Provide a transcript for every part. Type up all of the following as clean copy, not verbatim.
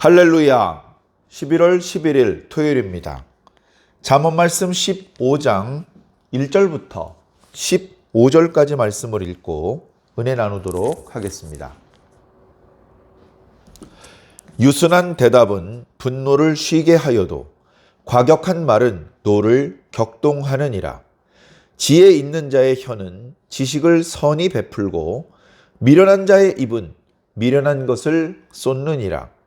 할렐루야. 11월 11일 토요일입니다. 잠언 말씀 15장 1절부터 15절까지 말씀을 읽고 은혜 나누도록 하겠습니다. 유순한 대답은 분노를 쉬게 하여도 과격한 말은 노를 격동하느니라. 지혜 있는 자의 혀는 지식을 선히 베풀고 미련한 자의 입은 미련한 것을 쏟느니라.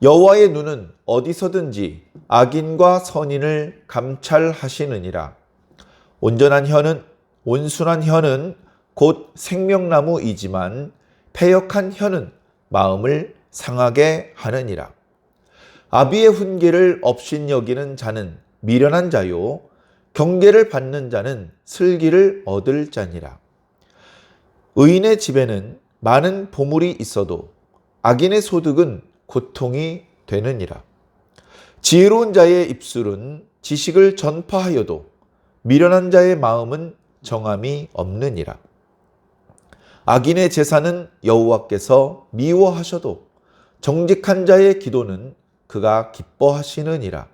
여호와의 눈은 어디서든지 악인과 선인을 감찰하시느니라. 온순한 혀는 곧 생명나무이지만 패역한 혀는 마음을 상하게 하느니라. 아비의 훈계를 업신여기는 자는 미련한 자요 경계를 받는 자는 슬기를 얻을 자니라. 의인의 집에는 많은 보물이 있어도 악인의 소득은 고통이 되느니라. 지혜로운 자의 입술은 지식을 전파하여도 미련한 자의 마음은 정함이 없느니라. 악인의 제사는 여호와께서 미워하셔도 정직한 자의 기도는 그가 기뻐하시느니라.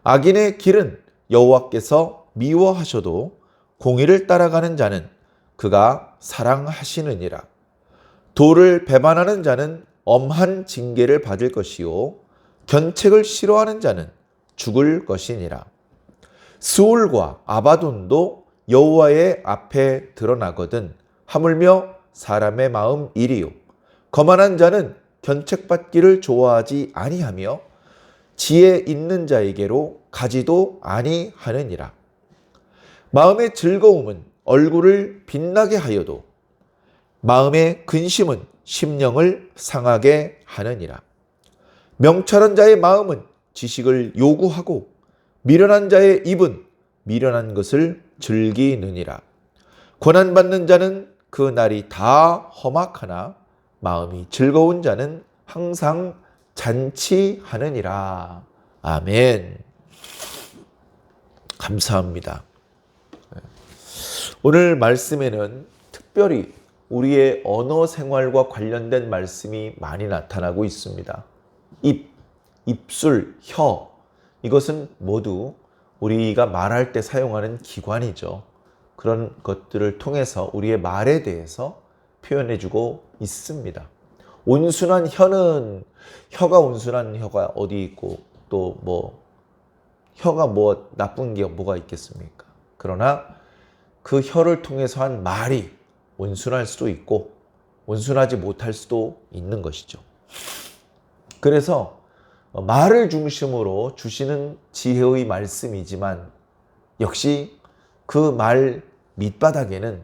악인의 길은 여호와께서 미워하셔도 공의를 따라가는 자는 그가 사랑하시느니라. 도를 배반하는 자는 엄한 징계를 받을 것이요 견책을 싫어하는 자는 죽을 것이니라. 스올과 아바돈도 여호와의 앞에 드러나거든 하물며 사람의 마음 이리요 거만한 자는 견책받기를 좋아하지 아니하며 지혜 있는 자에게로 가지도 아니하느니라. 마음의 즐거움은 얼굴을 빛나게 하여도 마음의 근심은 심령을 상하게 하느니라. 명철한 자의 마음은 지식을 요구하고 미련한 자의 입은 미련한 것을 즐기느니라. 고난받는 자는 그 날이 다 험악하나 마음이 즐거운 자는 항상 잔치하느니라. 아멘. 감사합니다. 오늘 말씀에는 특별히 우리의 언어 생활과 관련된 말씀이 많이 나타나고 있습니다. 입술, 혀, 이것은 모두 우리가 말할 때 사용하는 기관이죠. 그런 것들을 통해서 우리의 말에 대해서 표현해주고 있습니다. 온순한 혀는 혀가 온순한 혀가 어디 있고 또 혀가 나쁜 게 뭐가 있겠습니까? 그러나 그 혀를 통해서 한 말이 온순할 수도 있고 온순하지 못할 수도 있는 것이죠. 그래서 말을 중심으로 주시는 지혜의 말씀이지만 역시 그 말 밑바닥에는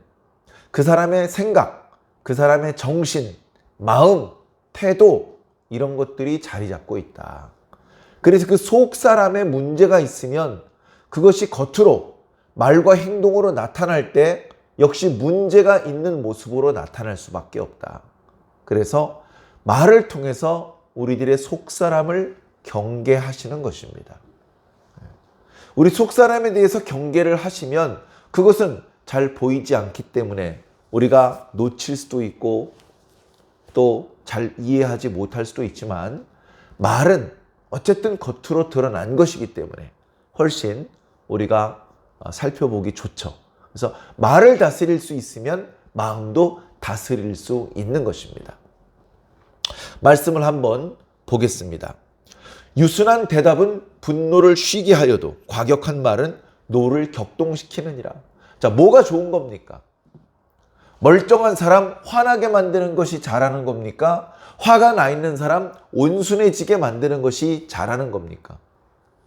그 사람의 생각, 그 사람의 정신, 마음, 태도 이런 것들이 자리 잡고 있다. 그래서 그 속 사람의 문제가 있으면 그것이 겉으로 말과 행동으로 나타날 때 역시 문제가 있는 모습으로 나타날 수밖에 없다. 그래서 말을 통해서 우리들의 속사람을 경계하시는 것입니다. 우리 속사람에 대해서 경계를 하시면 그것은 잘 보이지 않기 때문에 우리가 놓칠 수도 있고 또 잘 이해하지 못할 수도 있지만 말은 어쨌든 겉으로 드러난 것이기 때문에 훨씬 우리가 살펴보기 좋죠. 그래서 말을 다스릴 수 있으면 마음도 다스릴 수 있는 것입니다. 말씀을 한번 보겠습니다. 유순한 대답은 분노를 쉬게 하여도 과격한 말은 노를 격동시키느니라. 자, 뭐가 좋은 겁니까? 멀쩡한 사람 화나게 만드는 것이 잘하는 겁니까? 화가 나 있는 사람 온순해지게 만드는 것이 잘하는 겁니까?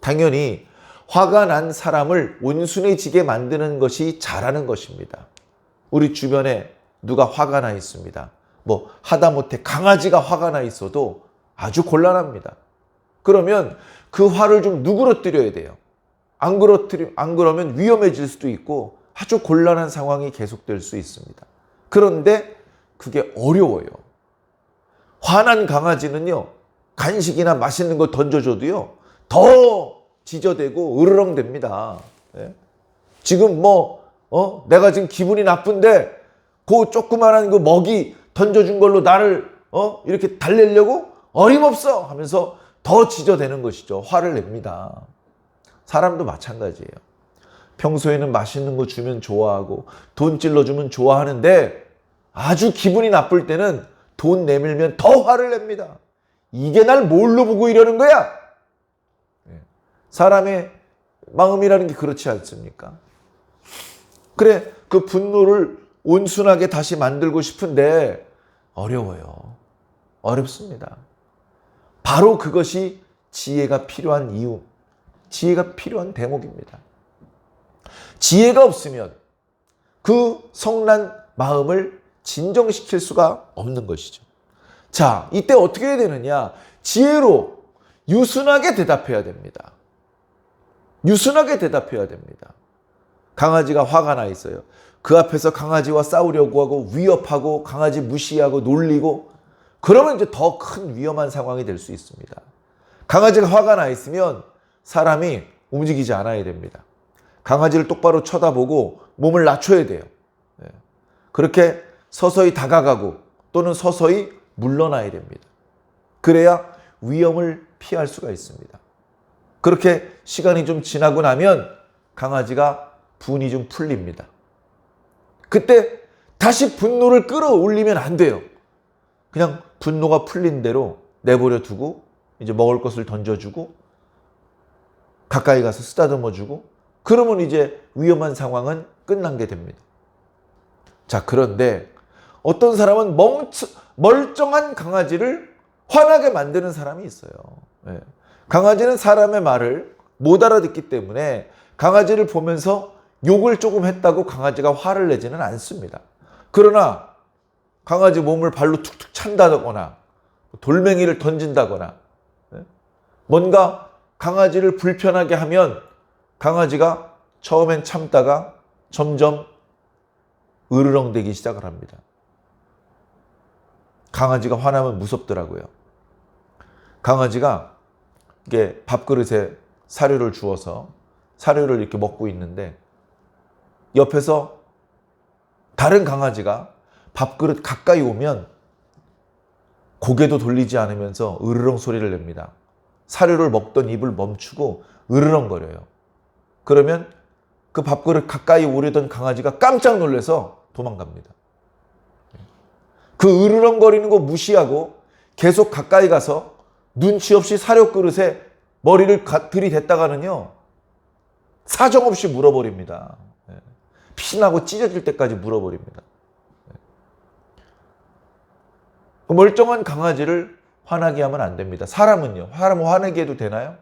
당연히 화가 난 사람을 온순해지게 만드는 것이 잘하는 것입니다. 우리 주변에 누가 화가 나 있습니다. 하다못해 강아지가 화가 나 있어도 아주 곤란합니다. 그러면 그 화를 좀 누그러뜨려야 돼요. 안 그러면 위험해질 수도 있고 아주 곤란한 상황이 계속될 수 있습니다. 그런데 그게 어려워요. 화난 강아지는요, 간식이나 맛있는 거 던져줘도요, 더 지저대고 으르렁댑니다. 네? 지금 내가 지금 기분이 나쁜데 그 조그만한 그 먹이 던져준 걸로 나를 이렇게 달래려고 어림없어 하면서 더 지저대는 것이죠. 화를 냅니다. 사람도 마찬가지예요. 평소에는 맛있는 거 주면 좋아하고 돈 찔러주면 좋아하는데 아주 기분이 나쁠 때는 돈 내밀면 더 화를 냅니다. 이게 날 뭘로 보고 이러는 거야? 사람의 마음이라는 게 그렇지 않습니까? 그래, 그 분노를 온순하게 다시 만들고 싶은데 어려워요. 어렵습니다. 바로 그것이 지혜가 필요한 이유, 지혜가 필요한 대목입니다. 지혜가 없으면 그 성난 마음을 진정시킬 수가 없는 것이죠. 자, 이때 어떻게 해야 되느냐? 지혜로 유순하게 대답해야 됩니다. 유순하게 대답해야 됩니다. 강아지가 화가 나 있어요. 그 앞에서 강아지와 싸우려고 하고 위협하고 강아지 무시하고 놀리고 그러면 이제 더 큰 위험한 상황이 될 수 있습니다. 강아지가 화가 나 있으면 사람이 움직이지 않아야 됩니다. 강아지를 똑바로 쳐다보고 몸을 낮춰야 돼요. 그렇게 서서히 다가가고 또는 서서히 물러나야 됩니다. 그래야 위험을 피할 수가 있습니다. 그렇게 시간이 좀 지나고 나면 강아지가 분이 좀 풀립니다. 그때 다시 분노를 끌어올리면 안 돼요. 그냥 분노가 풀린 대로 내버려 두고 이제 먹을 것을 던져주고 가까이 가서 쓰다듬어주고 그러면 이제 위험한 상황은 끝난 게 됩니다. 자, 그런데 어떤 사람은 멀쩡한 강아지를 화나게 만드는 사람이 있어요. 강아지는 사람의 말을 못 알아듣기 때문에 강아지를 보면서 욕을 조금 했다고 강아지가 화를 내지는 않습니다. 그러나 강아지 몸을 발로 툭툭 찬다거나 돌멩이를 던진다거나 뭔가 강아지를 불편하게 하면 강아지가 처음엔 참다가 점점 으르렁대기 시작을 합니다. 강아지가 화나면 무섭더라고요. 강아지가 이게 밥그릇에 사료를 주어서 사료를 이렇게 먹고 있는데 옆에서 다른 강아지가 밥그릇 가까이 오면 고개도 돌리지 않으면서 으르렁 소리를 냅니다. 사료를 먹던 입을 멈추고 으르렁거려요. 그러면 그 밥그릇 가까이 오려던 강아지가 깜짝 놀라서 도망갑니다. 그 으르렁거리는 거 무시하고 계속 가까이 가서 눈치 없이 사료 그릇에 머리를 들이댔다가는요 사정없이 물어버립니다. 피나고 찢어질 때까지 물어버립니다. 멀쩡한 강아지를 화나게 하면 안 됩니다. 사람은요. 사람 화내게 해도 되나요?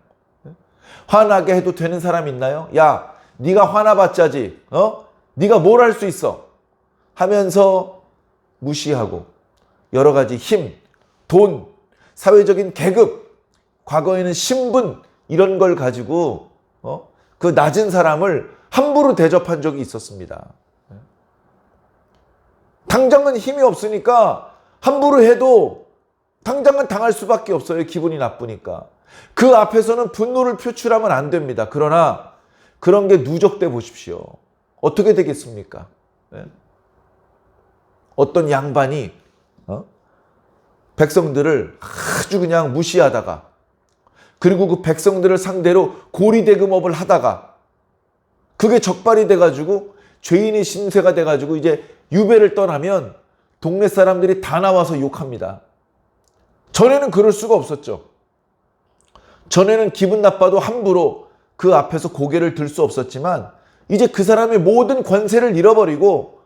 화나게 해도 되는 사람 있나요? 야, 네가 화나봤자지. 네가 뭘 할 수 있어? 하면서 무시하고 여러 가지 힘, 돈, 사회적인 계급, 과거에는 신분 이런 걸 가지고 그 낮은 사람을 함부로 대접한 적이 있었습니다. 당장은 힘이 없으니까 함부로 해도 당장은 당할 수밖에 없어요. 기분이 나쁘니까. 그 앞에서는 분노를 표출하면 안 됩니다. 그러나 그런 게 누적돼 보십시오. 어떻게 되겠습니까? 어떤 양반이 백성들을 아주 그냥 무시하다가 그리고 그 백성들을 상대로 고리대금업을 하다가 그게 적발이 돼가지고 죄인의 신세가 돼가지고 이제 유배를 떠나면 동네 사람들이 다 나와서 욕합니다. 전에는 그럴 수가 없었죠. 전에는 기분 나빠도 함부로 그 앞에서 고개를 들 수 없었지만 이제 그 사람의 모든 권세를 잃어버리고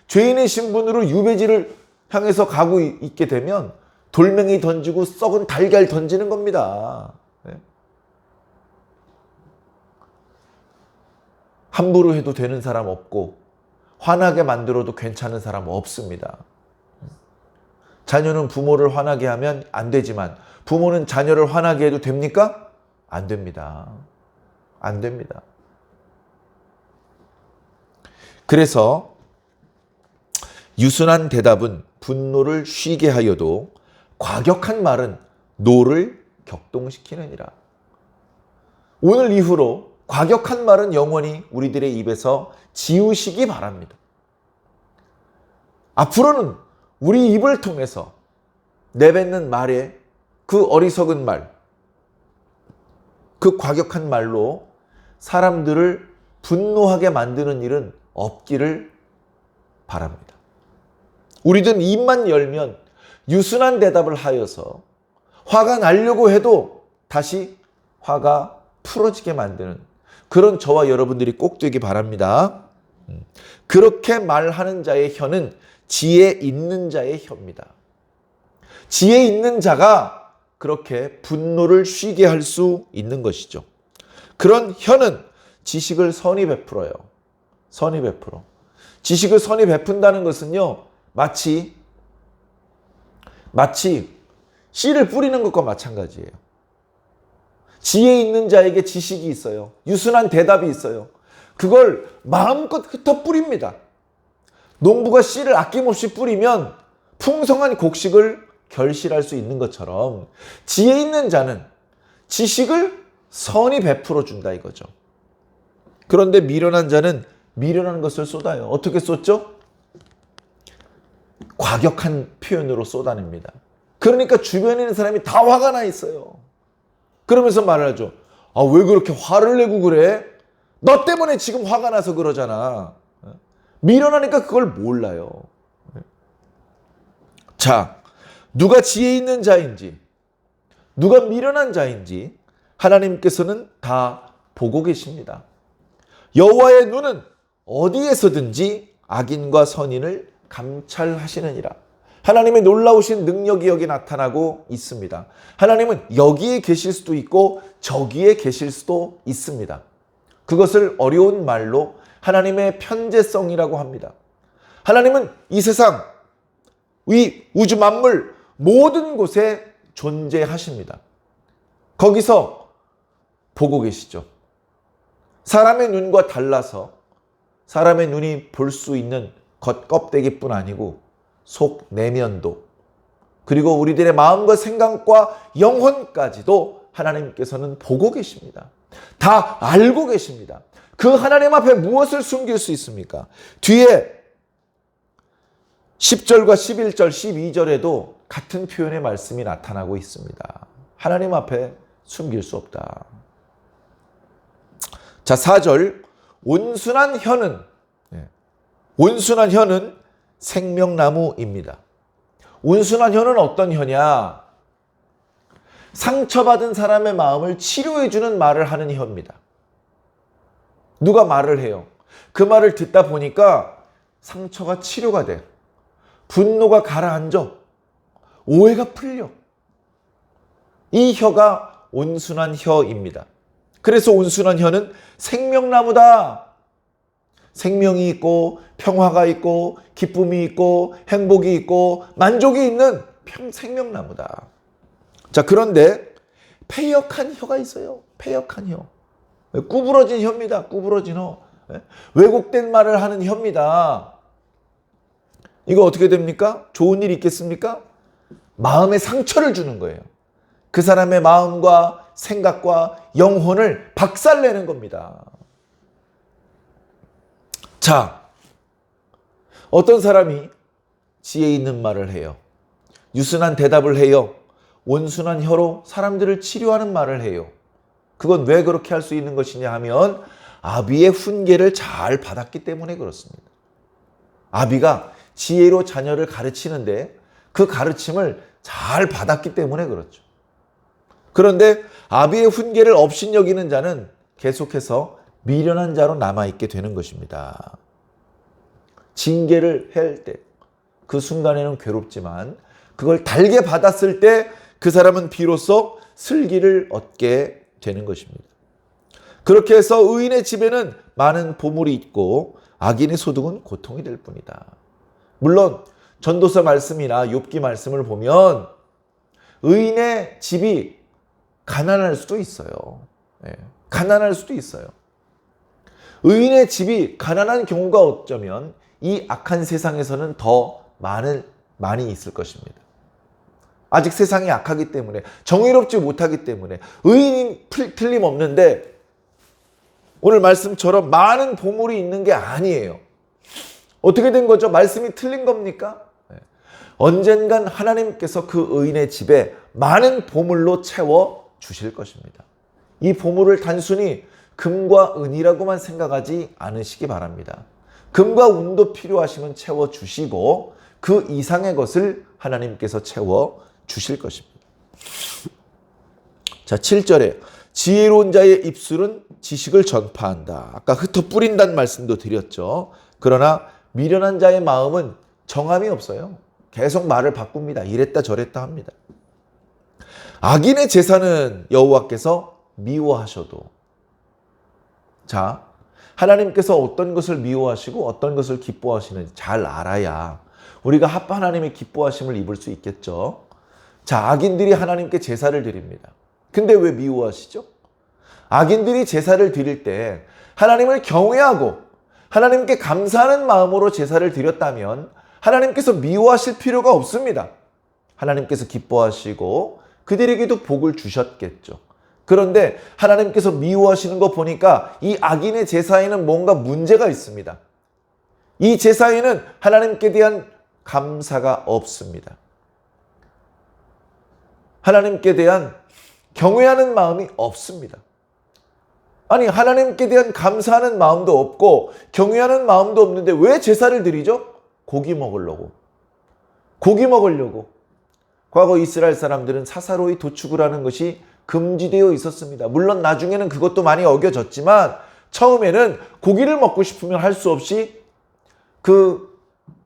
죄인의 신분으로 유배지를 향해서 가고 있게 되면 돌멩이 던지고 썩은 달걀 던지는 겁니다. 함부로 해도 되는 사람 없고 화나게 만들어도 괜찮은 사람 없습니다. 자녀는 부모를 화나게 하면 안 되지만 부모는 자녀를 화나게 해도 됩니까? 안 됩니다. 안 됩니다. 그래서 유순한 대답은 분노를 쉬게 하여도 과격한 말은 노를 격동시키느니라. 오늘 이후로 과격한 말은 영원히 우리들의 입에서 지우시기 바랍니다. 앞으로는 우리 입을 통해서 내뱉는 말에 그 어리석은 말, 그 과격한 말로 사람들을 분노하게 만드는 일은 없기를 바랍니다. 우리든 입만 열면 유순한 대답을 하여서 화가 나려고 해도 다시 화가 풀어지게 만드는 그런 저와 여러분들이 꼭 되기 바랍니다. 그렇게 말하는 자의 혀는 지혜 있는 자의 혀입니다. 지혜 있는 자가 그렇게 분노를 쉬게 할 수 있는 것이죠. 그런 혀는 지식을 선히 베풀어요. 선히 베풀어. 지식을 선히 베푼다는 것은요, 마치 씨를 뿌리는 것과 마찬가지예요. 지혜 있는 자에게 지식이 있어요. 유순한 대답이 있어요. 그걸 마음껏 흩어 뿌립니다. 농부가 씨를 아낌없이 뿌리면 풍성한 곡식을 결실할 수 있는 것처럼 지혜 있는 자는 지식을 선히 베풀어 준다 이거죠. 그런데 미련한 자는 미련한 것을 쏟아요. 어떻게 쏟죠? 과격한 표현으로 쏟아냅니다. 그러니까 주변에 있는 사람이 다 화가 나 있어요. 그러면서 말을 하죠. 아, 왜 그렇게 화를 내고 그래? 너 때문에 지금 화가 나서 그러잖아. 미련하니까 그걸 몰라요. 자, 누가 지혜 있는 자인지, 누가 미련한 자인지 하나님께서는 다 보고 계십니다. 여호와의 눈은 어디에서든지 악인과 선인을 감찰하시느니라. 하나님의 놀라우신 능력이 여기 나타나고 있습니다. 하나님은 여기에 계실 수도 있고 저기에 계실 수도 있습니다. 그것을 어려운 말로 하나님의 편재성이라고 합니다. 하나님은 이 세상, 이 우주 만물 모든 곳에 존재하십니다. 거기서 보고 계시죠. 사람의 눈과 달라서 사람의 눈이 볼 수 있는 겉껍데기뿐 아니고 속 내면도, 그리고 우리들의 마음과 생각과 영혼까지도 하나님께서는 보고 계십니다. 다 알고 계십니다. 그 하나님 앞에 무엇을 숨길 수 있습니까? 뒤에 10절과 11절, 12절에도 같은 표현의 말씀이 나타나고 있습니다. 하나님 앞에 숨길 수 없다. 자, 4절. 온순한 혀는 생명나무입니다. 온순한 혀는 어떤 혀냐? 상처받은 사람의 마음을 치료해주는 말을 하는 혀입니다. 누가 말을 해요. 그 말을 듣다 보니까 상처가 치료가 돼. 분노가 가라앉아. 오해가 풀려. 이 혀가 온순한 혀입니다. 그래서 온순한 혀는 생명나무다. 생명이 있고 평화가 있고 기쁨이 있고 행복이 있고 만족이 있는 생명나무다. 자, 그런데 패역한 혀가 있어요. 패역한 혀. 구부러진 혀입니다. 구부러진 혀. 왜곡된 말을 하는 혀입니다. 이거 어떻게 됩니까? 좋은 일이 있겠습니까? 마음에 상처를 주는 거예요. 그 사람의 마음과 생각과 영혼을 박살내는 겁니다. 자, 어떤 사람이 지혜 있는 말을 해요. 유순한 대답을 해요. 온순한 혀로 사람들을 치료하는 말을 해요. 그건 왜 그렇게 할 수 있는 것이냐 하면 아비의 훈계를 잘 받았기 때문에 그렇습니다. 아비가 지혜로 자녀를 가르치는데 그 가르침을 잘 받았기 때문에 그렇죠. 그런데 아비의 훈계를 업신여기는 자는 계속해서 미련한 자로 남아있게 되는 것입니다. 징계를 할 때 그 순간에는 괴롭지만 그걸 달게 받았을 때 그 사람은 비로소 슬기를 얻게 되는 것입니다. 그렇게 해서 의인의 집에는 많은 보물이 있고 악인의 소득은 고통이 될 뿐이다. 물론 전도서 말씀이나 욥기 말씀을 보면 의인의 집이 가난할 수도 있어요. 가난할 수도 있어요. 의인의 집이 가난한 경우가 어쩌면 이 악한 세상에서는 더 많이 있을 것입니다. 아직 세상이 악하기 때문에, 정의롭지 못하기 때문에 의인이 틀림없는데 오늘 말씀처럼 많은 보물이 있는 게 아니에요. 어떻게 된 거죠? 말씀이 틀린 겁니까? 언젠간 하나님께서 그 의인의 집에 많은 보물로 채워 주실 것입니다. 이 보물을 단순히 금과 은이라고만 생각하지 않으시기 바랍니다. 금과 은도 필요하시면 채워 주시고 그 이상의 것을 하나님께서 채워 주실 것입니다. 자, 7절에 지혜로운 자의 입술은 지식을 전파한다. 아까 흩어 뿌린다는 말씀도 드렸죠. 그러나 미련한 자의 마음은 정함이 없어요. 계속 말을 바꿉니다. 이랬다 저랬다 합니다. 악인의 제사는 여호와께서 미워하셔도, 자, 하나님께서 어떤 것을 미워하시고 어떤 것을 기뻐하시는지 잘 알아야 우리가 하나님의 기뻐하심을 입을 수 있겠죠. 자, 악인들이 하나님께 제사를 드립니다. 근데 왜 미워하시죠? 악인들이 제사를 드릴 때 하나님을 경외하고 하나님께 감사하는 마음으로 제사를 드렸다면 하나님께서 미워하실 필요가 없습니다. 하나님께서 기뻐하시고 그들에게도 복을 주셨겠죠. 그런데 하나님께서 미워하시는 거 보니까 이 악인의 제사에는 뭔가 문제가 있습니다. 이 제사에는 하나님께 대한 감사가 없습니다. 하나님께 대한 경외하는 마음이 없습니다. 아니, 하나님께 대한 감사하는 마음도 없고 경외하는 마음도 없는데 왜 제사를 드리죠? 고기 먹으려고. 고기 먹으려고. 과거 이스라엘 사람들은 사사로이 도축을 하는 것이 금지되어 있었습니다. 물론 나중에는 그것도 많이 어겨졌지만 처음에는 고기를 먹고 싶으면 할 수 없이 그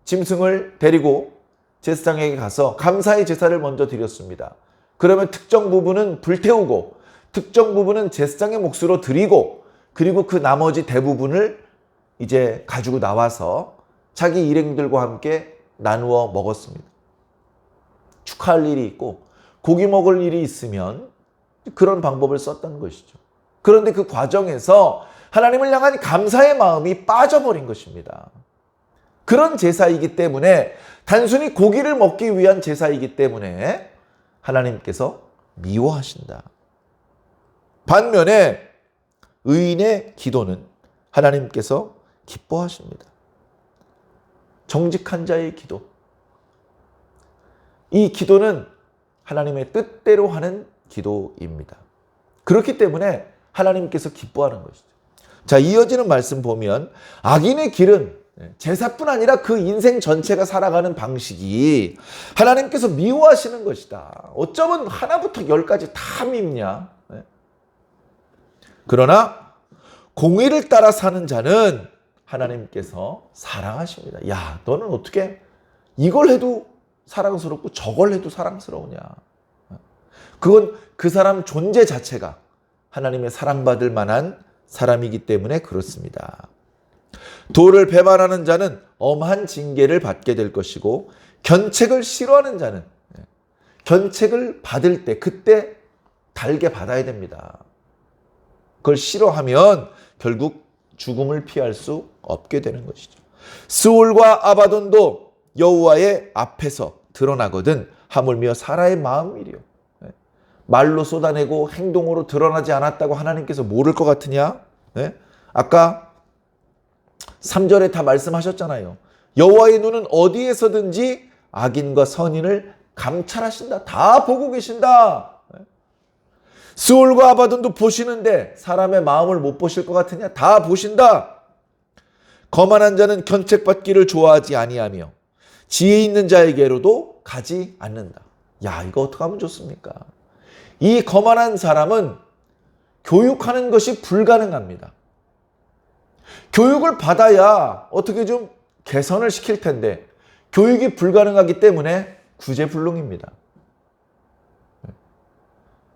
짐승을 데리고 제사장에게 가서 감사의 제사를 먼저 드렸습니다. 그러면 특정 부분은 불태우고 특정 부분은 제사장의 몫으로 드리고 그리고 그 나머지 대부분을 이제 가지고 나와서 자기 일행들과 함께 나누어 먹었습니다. 축하할 일이 있고 고기 먹을 일이 있으면 그런 방법을 썼던 것이죠. 그런데 그 과정에서 하나님을 향한 감사의 마음이 빠져버린 것입니다. 그런 제사이기 때문에 단순히 고기를 먹기 위한 제사이기 때문에 하나님께서 미워하신다. 반면에 의인의 기도는 하나님께서 기뻐하십니다. 정직한 자의 기도. 이 기도는 하나님의 뜻대로 하는 기도입니다. 그렇기 때문에 하나님께서 기뻐하는 것이죠. 자, 이어지는 말씀 보면 악인의 길은 제사뿐 아니라 그 인생 전체가 살아가는 방식이 하나님께서 미워하시는 것이다. 어쩌면 하나부터 열까지 다 밉냐. 그러나 공의를 따라 사는 자는 하나님께서 사랑하십니다. 야, 너는 어떻게 이걸 해도 사랑스럽고 저걸 해도 사랑스러우냐. 그건 그 사람 존재 자체가 하나님의 사랑받을 만한 사람이기 때문에 그렇습니다. 도를 배반하는 자는 엄한 징계를 받게 될 것이고 견책을 싫어하는 자는 견책을 받을 때 그때 달게 받아야 됩니다. 그걸 싫어하면 결국 죽음을 피할 수 없게 되는 것이죠. 스올과 아바돈도 여호와의 앞에서 드러나거든 하물며 사라의 마음이리요. 말로 쏟아내고 행동으로 드러나지 않았다고 하나님께서 모를 것 같으냐? 아까 3절에 다 말씀하셨잖아요. 여호와의 눈은 어디에서든지 악인과 선인을 감찰하신다. 다 보고 계신다. 스올과 아바돈도 보시는데 사람의 마음을 못 보실 것 같으냐? 다 보신다. 거만한 자는 견책받기를 좋아하지 아니하며 지혜 있는 자에게로도 가지 않는다. 야, 이거 어떻게 하면 좋습니까? 이 거만한 사람은 교육하는 것이 불가능합니다. 교육을 받아야 어떻게 좀 개선을 시킬 텐데 교육이 불가능하기 때문에 구제불능입니다.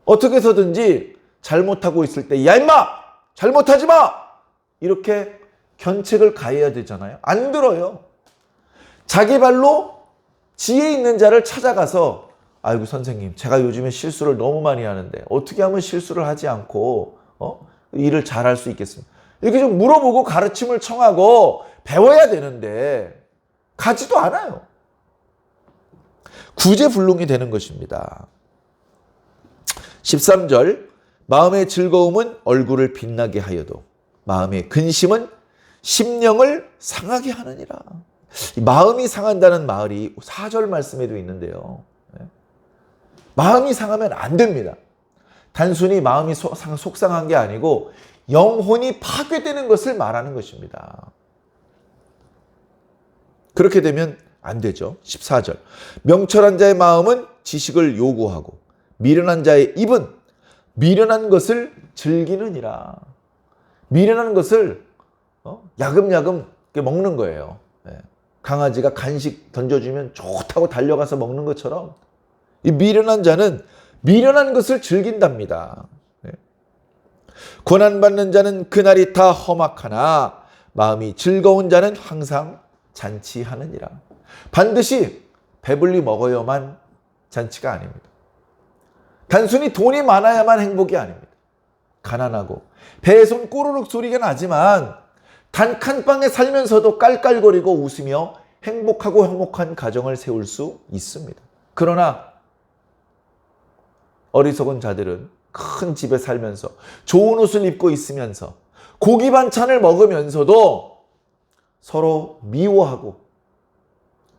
어떻게 해서든지 잘못하고 있을 때 야 임마! 잘못하지 마! 이렇게 견책을 가해야 되잖아요. 안 들어요. 자기 발로 지혜 있는 자를 찾아가서 아이고 선생님 제가 요즘에 실수를 너무 많이 하는데 어떻게 하면 실수를 하지 않고 일을 잘할 수 있겠습니까? 이렇게 좀 물어보고 가르침을 청하고 배워야 되는데 가지도 않아요. 구제불능이 되는 것입니다. 13절 마음의 즐거움은 얼굴을 빛나게 하여도 마음의 근심은 심령을 상하게 하느니라. 이 마음이 상한다는 말이 4절 말씀에도 있는데요. 마음이 상하면 안 됩니다. 단순히 마음이 속상한 게 아니고 영혼이 파괴되는 것을 말하는 것입니다. 그렇게 되면 안 되죠. 14절. 명철한 자의 마음은 지식을 요구하고 미련한 자의 입은 미련한 것을 즐기느니라. 미련한 것을 야금야금 먹는 거예요. 강아지가 간식 던져주면 좋다고 달려가서 먹는 것처럼 이 미련한 자는 미련한 것을 즐긴답니다. 고난받는 자는 그날이 다 험악하나 마음이 즐거운 자는 항상 잔치하느니라. 반드시 배불리 먹어야만 잔치가 아닙니다. 단순히 돈이 많아야만 행복이 아닙니다. 가난하고 배에 손 꼬르륵 소리가 나지만 단칸방에 살면서도 깔깔거리고 웃으며 행복한 가정을 세울 수 있습니다. 그러나 어리석은 자들은 큰 집에 살면서 좋은 옷을 입고 있으면서 고기 반찬을 먹으면서도 서로 미워하고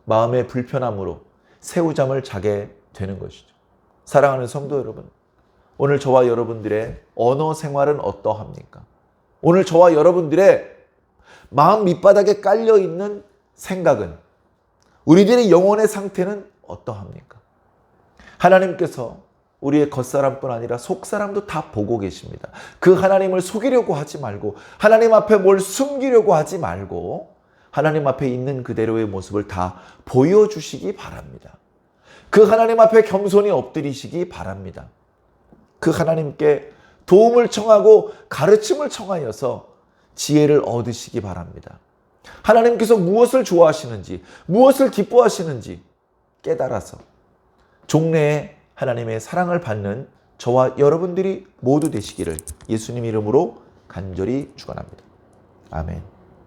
마음의 불편함으로 새우잠을 자게 되는 것이죠. 사랑하는 성도 여러분, 오늘 저와 여러분들의 언어 생활은 어떠합니까? 오늘 저와 여러분들의 마음 밑바닥에 깔려있는 생각은, 우리들의 영혼의 상태는 어떠합니까? 하나님께서 우리의 겉사람뿐 아니라 속사람도 다 보고 계십니다. 그 하나님을 속이려고 하지 말고, 하나님 앞에 뭘 숨기려고 하지 말고 하나님 앞에 있는 그대로의 모습을 다 보여주시기 바랍니다. 그 하나님 앞에 겸손히 엎드리시기 바랍니다. 그 하나님께 도움을 청하고 가르침을 청하여서 지혜를 얻으시기 바랍니다. 하나님께서 무엇을 좋아하시는지, 무엇을 기뻐하시는지 깨달아서 종래에 하나님의 사랑을 받는 저와 여러분들이 모두 되시기를 예수님 이름으로 간절히 축원합니다. 아멘.